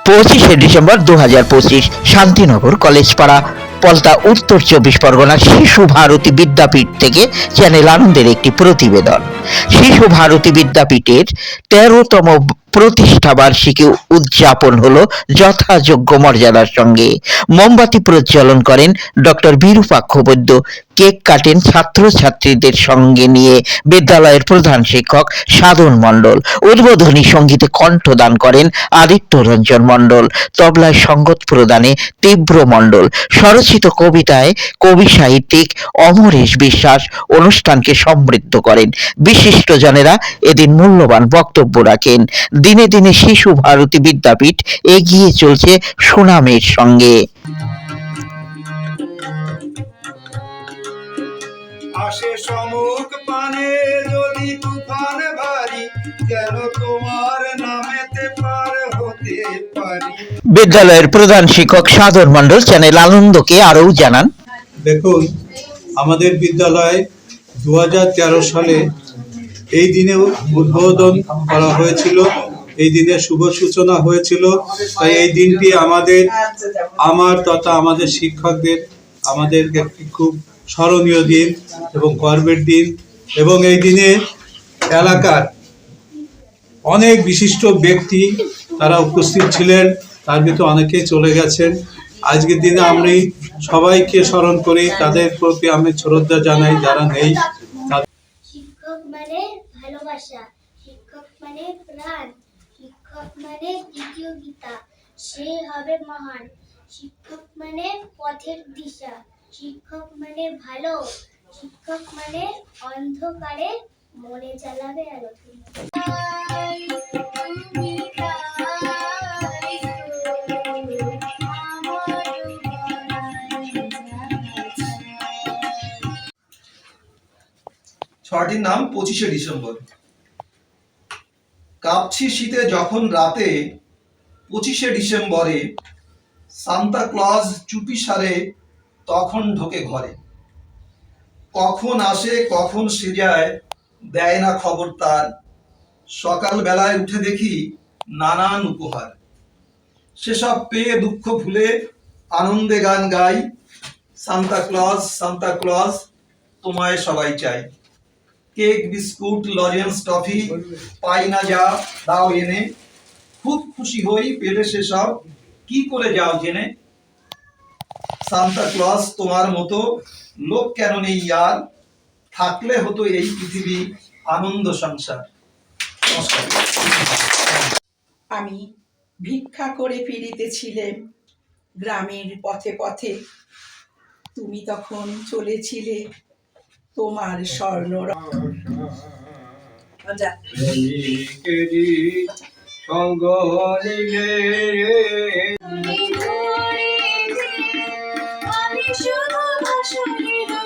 25শে December 2025 Shantinagar Collegepara Palta উত্তর 24 পরগনা শিশু ভারতী বিদ্যাপীঠ থেকে চ্যানেল আনন্দের একটি প্রতিবেদন। শিশু ভারতী বিদ্যাপীঠের 13তম প্রতিষ্ঠা বার্ষিকী উদযাপন হলো যথাযোগ্য মর্যাদার সঙ্গে। মোমবাতি প্রজ্বলন করেন ডক্টর বিরূপাক্ষ বৈদ্য, কেক কাটেন ছাত্রছাত্রীদের সঙ্গে নিয়ে বিদ্যালয়ের প্রধান শিক্ষক সাধন মণ্ডল, উদ্বোধনী সঙ্গীতে কণ্ঠদান করেন আদিত্য রঞ্জন মণ্ডল, তবলায় সঙ্গত প্রদানে তীব্র মণ্ডল, স্বরচিত কবিতায় কবি সাহিত্যিক অমরেশ বিশ্বাস অনুষ্ঠানকে সমৃদ্ধ করেন। বিশিষ্টজনেরা এদিন মূল্যবান বক্তব্য রাখেন। দিনে দিনে শিশু ভারতী বিদ্যাপীঠ এগিয়ে চলছে সুনামের সঙ্গে। আসে সমুখ পানে যদি তুফান ভারী, যেন তোমার নামেতে পার হতে পারি। বিদ্যালয়ের প্রধান শিক্ষক সাধন মণ্ডল চ্যানেল আনন্দকে আরও জানান, দেখুন, আমাদের বিদ্যালয়ে 2013 সালে এই দিনে উদ্বোধন করা হয়েছিল, এই দিনে শুভ সূচনা হয়েছিল। তাই এই দিনটি আমার তথা আমাদের শিক্ষকদের আমাদের একটি খুব স্মরণীয় দিন এবং গর্বের দিন। এবং এই দিনে এলাকার অনেক বিশিষ্ট ব্যক্তি তারা উপস্থিত ছিলেন, তার ভিতরে অনেকেই চলে গেছেন। আজকের দিনে আমি সবাইকে স্মরণ করি, তাদের প্রতি আমি শ্রদ্ধা জানাই যারা নেই। শিক্ষক মানে ভালোবাসা, শিক্ষক মানে প্রাণ, শিক্ষক মানে দ্বিতীয় গীতা, সে হবে মহান। শিক্ষক মানে পথের দিশা, শিক্ষক মানে ভালো, শিক্ষক মানে অন্ধকারে মনে জ্বালাবে আলো। ছয়টির নাম 25শে ডিসেম্বর। কাঁপছি শীতে যখন রাতে 25শে ডিসেম্বরে সান্তা ক্লজ চুপি সারে তখন ঢোকে ঘরে। কখন আসে কখন সে যায় দেয় না খবর তার, সকাল বেলায় উঠে দেখি নানান উপহার। সেসব পেয়ে দুঃখ ভুলে আনন্দে গান গাই, সান্তা ক্লজ সান্তা ক্লজ তোমায় সবাই চাই। কেক বিস্কুট লজেন্স টফি পাই না যা দাও এনে, খুব খুশি হই পেলে সেসব কি করে যাও জেনে। সান্তা ক্লজ তোমার মতো লোক কেন নেই আর, থাকলে হতো এই পৃথিবী আনন্দ সংসার। নমস্কার। আমি ভিক্ষা করে ফিরিতেছিলেম গ্রামের পথে পথে, তুমি তখন চলেছিলে তোমার স্বর্ণ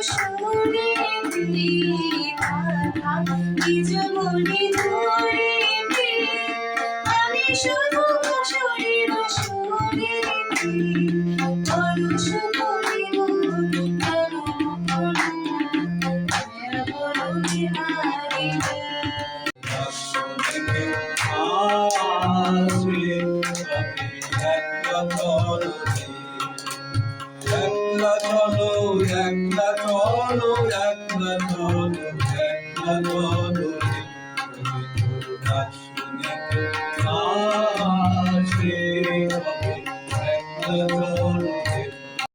সঙ্গ নিলে একলা চলো একলা চলো একলা চলো একলা চলো শুনিতে আসে একলা চলো